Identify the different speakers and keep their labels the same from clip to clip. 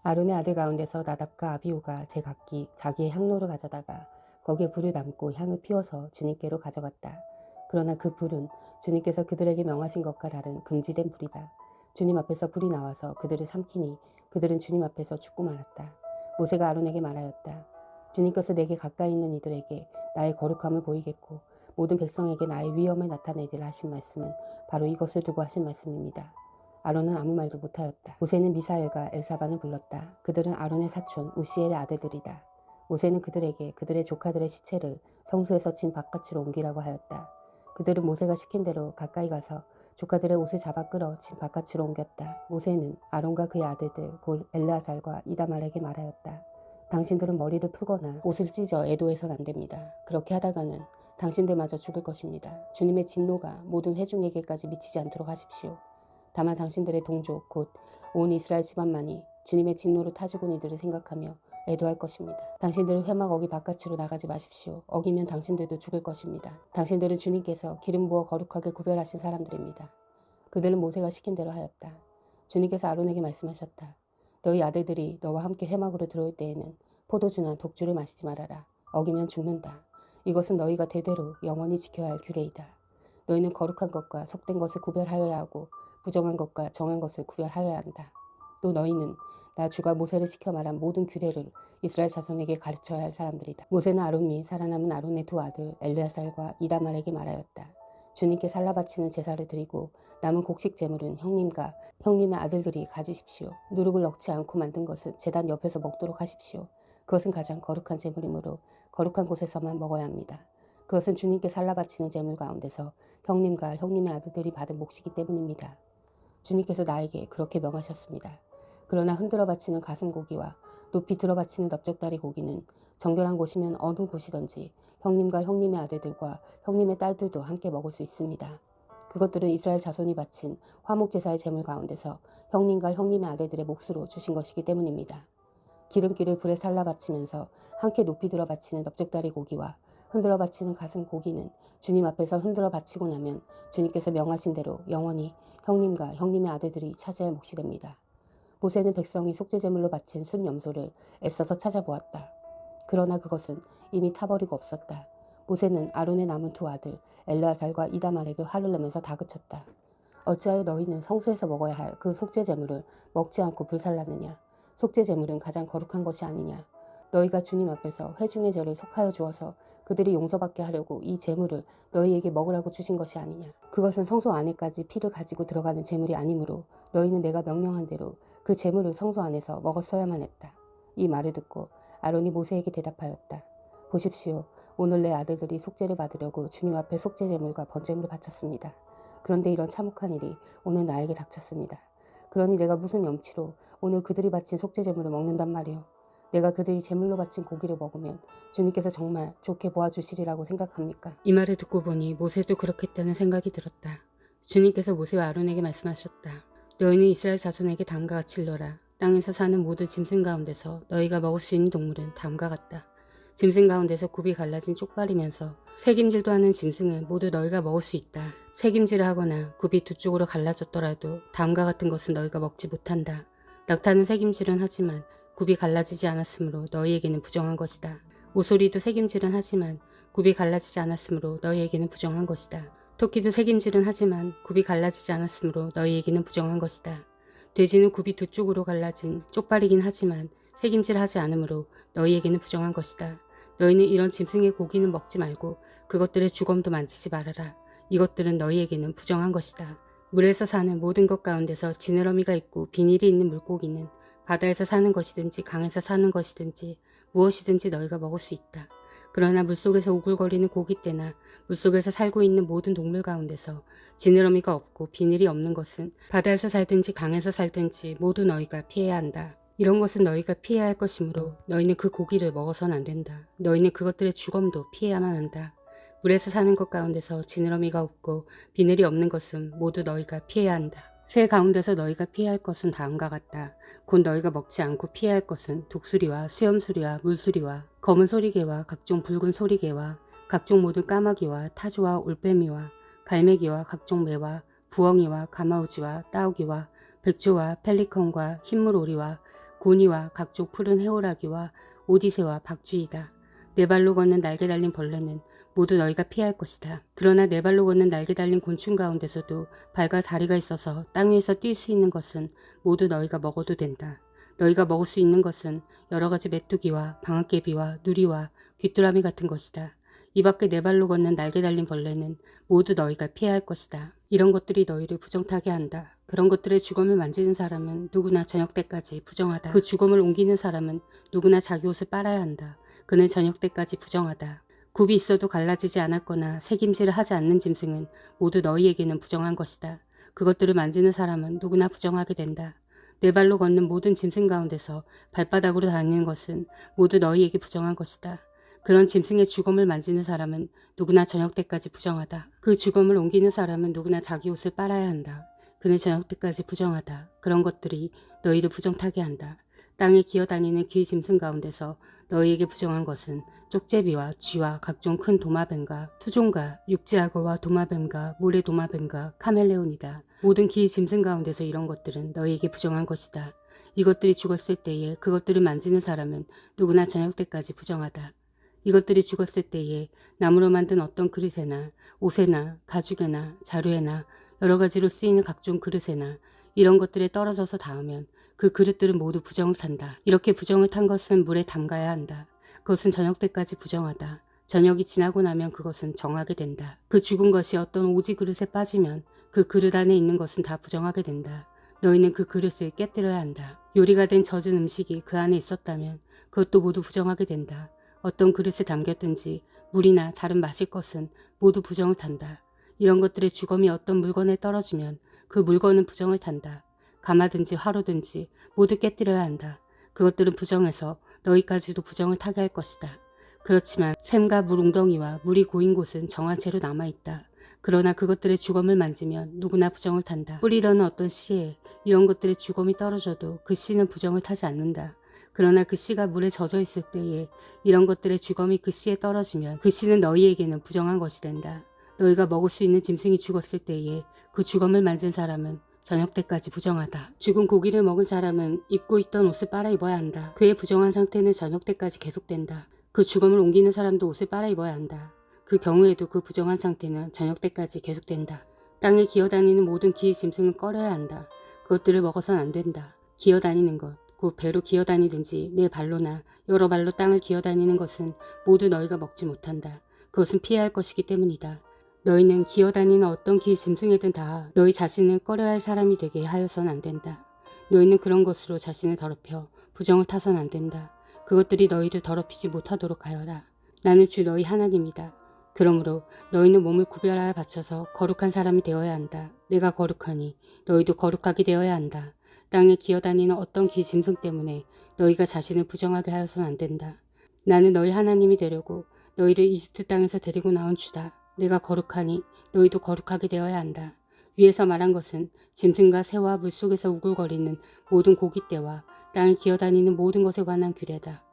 Speaker 1: 아론의 아들 가운데서 나답과 아비후가 제각기 자기의 향로를 가져다가 거기에 불을 담고 향을 피워서 주님께로 가져갔다. 그러나 그 불은 주님께서 그들에게 명하신 것과 다른 금지된 불이다. 주님 앞에서 불이 나와서 그들을 삼키니 그들은 주님 앞에서 죽고 말았다. 모세가 아론에게 말하였다. 주님께서 내게 가까이 있는 이들에게 나의 거룩함을 보이겠고 모든 백성에게 나의 위엄을 나타내리라 하신 말씀은 바로 이것을 두고 하신 말씀입니다. 아론은 아무 말도 못하였다. 모세는 미사엘과 엘사반을 불렀다. 그들은 아론의 사촌 우시엘의 아들들이다. 모세는 그들에게 그들의 조카들의 시체를 성소에서 진 바깥으로 옮기라고 하였다. 그들은 모세가 시킨 대로 가까이 가서 조카들의 옷을 잡아 끌어 진 바깥으로 옮겼다. 모세는 아론과 그의 아들들 곧 엘르아살과 이다말에게 말하였다. 당신들은 머리를 풀거나 옷을 찢어 애도해선 안 됩니다. 그렇게 하다가는 당신들마저 죽을 것입니다. 주님의 진노가 모든 회중에게까지 미치지 않도록 하십시오. 다만 당신들의 동족 곧 온 이스라엘 집안만이 주님의 진노를 타 죽은 이들을 생각하며 애도할 것입니다. 당신들은 회막 어기 바깥으로 나가지 마십시오. 어기면 당신들도 죽을 것입니다. 당신들은 주님께서 기름 부어 거룩하게 구별하신 사람들입니다. 그들은 모세가 시킨 대로 하였다. 주님께서 아론에게 말씀하셨다. 너희 아들들이 너와 함께 회막으로 들어올 때에는 포도주나 독주를 마시지 말아라. 어기면 죽는다. 이것은 너희가 대대로 영원히 지켜야 할 규례이다. 너희는 거룩한 것과 속된 것을 구별하여야 하고 부정한 것과 정한 것을 구별하여야 한다. 또 너희는 나 주가 모세를 시켜 말한 모든 규례를 이스라엘 자손에게 가르쳐야 할 사람들이다. 모세는 아론 및 살아남은 아론의 두 아들 엘르아살과 이다말에게 말하였다. 주님께 살라 바치는 제사를 드리고 남은 곡식 제물은 형님과 형님의 아들들이 가지십시오. 누룩을 넣지 않고 만든 것은 제단 옆에서 먹도록 하십시오. 그것은 가장 거룩한 제물이므로 거룩한 곳에서만 먹어야 합니다. 그것은 주님께 살라 바치는 제물 가운데서 형님과 형님의 아들들이 받은 몫이기 때문입니다. 주님께서 나에게 그렇게 명하셨습니다. 그러나 흔들어 바치는 가슴 고기와 높이 들어 바치는 넓적다리 고기는 정결한 곳이면 어느 곳이든지 형님과 형님의 아들들과 형님의 딸들도 함께 먹을 수 있습니다. 그것들은 이스라엘 자손이 바친 화목제사의 제물 가운데서 형님과 형님의 아들들의 몫으로 주신 것이기 때문입니다. 기름기를 불에 살라 바치면서 함께 높이 들어 바치는 넓적다리 고기와 흔들어 바치는 가슴 고기는 주님 앞에서 흔들어 바치고 나면 주님께서 명하신 대로 영원히 형님과 형님의 아들들이 차지할 몫이 됩니다. 모세는 백성이 속죄제물로 바친 순 염소를 애써서 찾아보았다. 그러나 그것은 이미 타버리고 없었다. 모세는 아론의 남은 두 아들 엘르아살과 이다말에게 화를 내면서 다그쳤다. 어찌하여 너희는 성소에서 먹어야 할 그 속죄제물을 먹지 않고 불살랐느냐. 속죄제물은 가장 거룩한 것이 아니냐. 너희가 주님 앞에서 회중의 죄를 속하여 주어서 그들이 용서받게 하려고 이 제물을 너희에게 먹으라고 주신 것이 아니냐. 그것은 성소 안에까지 피를 가지고 들어가는 제물이 아니므로 너희는 내가 명령한 대로 그 제물을 성소 안에서 먹었어야만 했다. 이 말을 듣고 아론이 모세에게 대답하였다. 보십시오. 오늘 내 아들들이 속죄를 받으려고 주님 앞에 속죄제물과 번제물을 바쳤습니다. 그런데 이런 참혹한 일이 오늘 나에게 닥쳤습니다. 그러니 내가 무슨 염치로 오늘 그들이 바친 속죄제물을 먹는단 말이오. 내가 그들이 제물로 바친 고기를 먹으면 주님께서 정말 좋게 보아주시리라고 생각합니까? 이 말을 듣고 보니 모세도 그렇겠다는 생각이 들었다. 주님께서 모세와 아론에게 말씀하셨다. 너희는 이스라엘 자손에게 다음과 같이 일러라. 땅에서 사는 모든 짐승 가운데서 너희가 먹을 수 있는 동물은 다음과 같다. 짐승 가운데서 굽이 갈라진 쪽발이면서 새김질도 하는 짐승은 모두 너희가 먹을 수 있다. 새김질을 하거나 굽이 두 쪽으로 갈라졌더라도 다음과 같은 것은 너희가 먹지 못한다. 낙타는 새김질은 하지만 굽이 갈라지지 않았으므로 너희에게는 부정한 것이다. 오소리도 새김질은 하지만 굽이 갈라지지 않았으므로 너희에게는 부정한 것이다. 토끼도 새김질은 하지만 굽이 갈라지지 않았으므로 너희에게는 부정한 것이다. 돼지는 굽이 두 쪽으로 갈라진 쪽발이긴 하지만 새김질하지 않으므로 너희에게는 부정한 것이다. 너희는 이런 짐승의 고기는 먹지 말고 그것들의 주검도 만지지 말아라. 이것들은 너희에게는 부정한 것이다. 물에서 사는 모든 것 가운데서 지느러미가 있고 비닐이 있는 물고기는 바다에서 사는 것이든지 강에서 사는 것이든지 무엇이든지 너희가 먹을 수 있다. 그러나 물속에서 우글거리는 고깃대나 물속에서 살고 있는 모든 동물 가운데서 지느러미가 없고 비늘이 없는 것은 바다에서 살든지 강에서 살든지 모두 너희가 피해야 한다. 이런 것은 너희가 피해야 할 것이므로 너희는 그 고기를 먹어서는 안 된다. 너희는 그것들의 주검도 피해야만 한다. 물에서 사는 것 가운데서 지느러미가 없고 비늘이 없는 것은 모두 너희가 피해야 한다. 새 가운데서 너희가 피해야 할 것은 다음과 같다. 곧 너희가 먹지 않고 피해야 할 것은 독수리와 수염수리와 물수리와 검은 소리개와 각종 붉은 소리개와 각종 모든 까마귀와 타조와 올빼미와 갈매기와 각종 매와 부엉이와 가마우지와 따오기와 백조와 펠리컨과 흰물오리와 고니와 각종 푸른 해오라기와 오디새와 박쥐이다. 네 발로 걷는 날개 달린 벌레는 모두 너희가 피할 것이다. 그러나 네 발로 걷는 날개 달린 곤충 가운데서도 발과 다리가 있어서 땅 위에서 뛸 수 있는 것은 모두 너희가 먹어도 된다. 너희가 먹을 수 있는 것은 여러 가지 메뚜기와 방앗개비와 누리와 귀뚜라미 같은 것이다. 이 밖에 네 발로 걷는 날개 달린 벌레는 모두 너희가 피해야 할 것이다. 이런 것들이 너희를 부정타게 한다. 그런 것들의 주검을 만지는 사람은 누구나 저녁 때까지 부정하다. 그 주검을 옮기는 사람은 누구나 자기 옷을 빨아야 한다. 그는 저녁 때까지 부정하다. 굽이 있어도 갈라지지 않았거나 새김질을 하지 않는 짐승은 모두 너희에게는 부정한 것이다. 그것들을 만지는 사람은 누구나 부정하게 된다. 네 발로 걷는 모든 짐승 가운데서 발바닥으로 다니는 것은 모두 너희에게 부정한 것이다. 그런 짐승의 주검을 만지는 사람은 누구나 저녁 때까지 부정하다. 그 주검을 옮기는 사람은 누구나 자기 옷을 빨아야 한다. 그는 저녁 때까지 부정하다. 그런 것들이 너희를 부정타게 한다. 땅에 기어다니는 기 짐승 가운데서 너희에게 부정한 것은 쪽제비와 쥐와 각종 큰 도마뱀과 수종과 육지악어와 도마뱀과 모래도마뱀과 카멜레온이다. 모든 기 짐승 가운데서 이런 것들은 너희에게 부정한 것이다. 이것들이 죽었을 때에 그것들을 만지는 사람은 누구나 저녁 때까지 부정하다. 이것들이 죽었을 때에 나무로 만든 어떤 그릇에나 옷에나 가죽에나 자루에나 여러 가지로 쓰이는 각종 그릇에나 이런 것들에 떨어져서 닿으면 그 그릇들은 모두 부정을 탄다. 이렇게 부정을 탄 것은 물에 담가야 한다. 그것은 저녁 때까지 부정하다. 저녁이 지나고 나면 그것은 정하게 된다. 그 죽은 것이 어떤 오지 그릇에 빠지면 그 그릇 안에 있는 것은 다 부정하게 된다. 너희는 그 그릇을 깨뜨려야 한다. 요리가 된 젖은 음식이 그 안에 있었다면 그것도 모두 부정하게 된다. 어떤 그릇에 담겼든지 물이나 다른 마실 것은 모두 부정을 탄다. 이런 것들의 주검이 어떤 물건에 떨어지면 그 물건은 부정을 탄다. 가마든지 화로든지 모두 깨뜨려야 한다. 그것들은 부정해서 너희까지도 부정을 타게 할 것이다. 그렇지만 샘과 물 웅덩이와 물이 고인 곳은 정한 채로 남아있다. 그러나 그것들의 주검을 만지면 누구나 부정을 탄다. 뿌리려는 어떤 씨에 이런 것들의 주검이 떨어져도 그 씨는 부정을 타지 않는다. 그러나 그 씨가 물에 젖어 있을 때에 이런 것들의 주검이 그 씨에 떨어지면 그 씨는 너희에게는 부정한 것이 된다. 너희가 먹을 수 있는 짐승이 죽었을 때에 그 주검을 만진 사람은 저녁 때까지 부정하다. 죽은 고기를 먹은 사람은 입고 있던 옷을 빨아 입어야 한다. 그의 부정한 상태는 저녁 때까지 계속된다. 그 주검을 옮기는 사람도 옷을 빨아 입어야 한다. 그 경우에도 그 부정한 상태는 저녁 때까지 계속된다. 땅에 기어다니는 모든 기의 짐승은 꺼려야 한다. 그것들을 먹어서는 안 된다. 기어다니는 것, 곧 배로 기어다니든지 내 발로나 여러 발로 땅을 기어다니는 것은 모두 너희가 먹지 못한다. 그것은 피해야 할 것이기 때문이다. 너희는 기어다니는 어떤 기 짐승이든 다 너희 자신을 꺼려야 할 사람이 되게 하여선 안 된다. 너희는 그런 것으로 자신을 더럽혀 부정을 타선 안 된다. 그것들이 너희를 더럽히지 못하도록 하여라. 나는 주 너희 하나님이다. 그러므로 너희는 몸을 구별하여 바쳐서 거룩한 사람이 되어야 한다. 내가 거룩하니 너희도 거룩하게 되어야 한다. 땅에 기어다니는 어떤 기 짐승 때문에 너희가 자신을 부정하게 하여선 안 된다. 나는 너희 하나님이 되려고 너희를 이집트 땅에서 데리고 나온 주다. 내가 거룩하니 너희도 거룩하게 되어야 한다. 위에서 말한 것은 짐승과 새와 물속에서 우글거리는 모든 고깃대와 땅에 기어다니는 모든 것에 관한 규례다.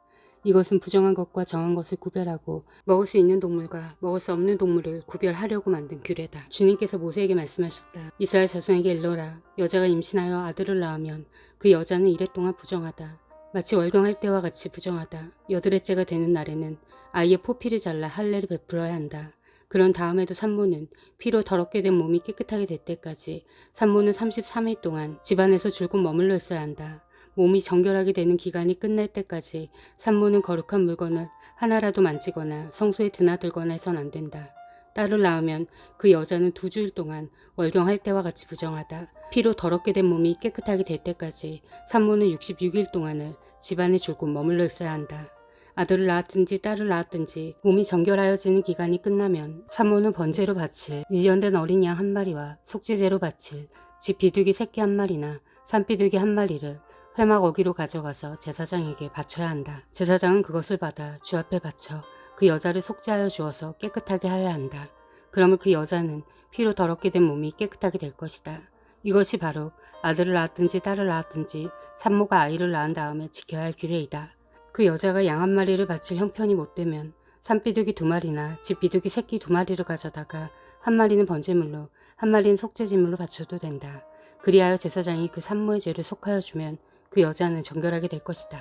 Speaker 1: 이것은 부정한 것과 정한 것을 구별하고 먹을 수 있는 동물과 먹을 수 없는 동물을 구별하려고 만든 규례다. 주님께서 모세에게 말씀하셨다. 이스라엘 자손에게 일러라. 여자가 임신하여 아들을 낳으면 그 여자는 이랫동안 부정하다. 마치 월경할 때와 같이 부정하다. 여드레째가 되는 날에는 아이의 포피를 잘라 할례를 베풀어야 한다. 그런 다음에도 산모는 피로 더럽게 된 몸이 깨끗하게 될 때까지 산모는 33일 동안 집안에서 줄곧 머물러 있어야 한다. 몸이 정결하게 되는 기간이 끝날 때까지 산모는 거룩한 물건을 하나라도 만지거나 성소에 드나들거나 해선 안 된다. 딸을 낳으면 그 여자는 2주일 동안 월경할 때와 같이 부정하다. 피로 더럽게 된 몸이 깨끗하게 될 때까지 산모는 66일 동안을 집안에 줄곧 머물러 있어야 한다. 아들을 낳았든지 딸을 낳았든지 몸이 정결하여지는 기간이 끝나면 산모는 번제로 바칠 유년된 어린 양 1마리와 속죄제로 바칠 집 비둘기 새끼 1마리나 산비둘기 1마리를 회막 어기로 가져가서 제사장에게 바쳐야 한다. 제사장은 그것을 받아 주 앞에 바쳐 그 여자를 속죄하여 주어서 깨끗하게 하여야 한다. 그러면 그 여자는 피로 더럽게 된 몸이 깨끗하게 될 것이다. 이것이 바로 아들을 낳았든지 딸을 낳았든지 산모가 아이를 낳은 다음에 지켜야 할 규례이다. 그 여자가 양 1마리를 바칠 형편이 못되면 산비둘기 2마리나 집 비둘기 새끼 2마리를 가져다가 1마리는 번제물로 1마리는 속죄제물로 바쳐도 된다. 그리하여 제사장이 그 산모의 죄를 속하여 주면 그 여자는 정결하게 될 것이다.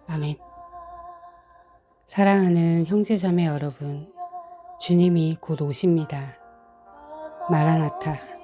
Speaker 1: 아멘. 사랑하는 형제자매 여러분, 주님이 곧 오십니다. 마라나타.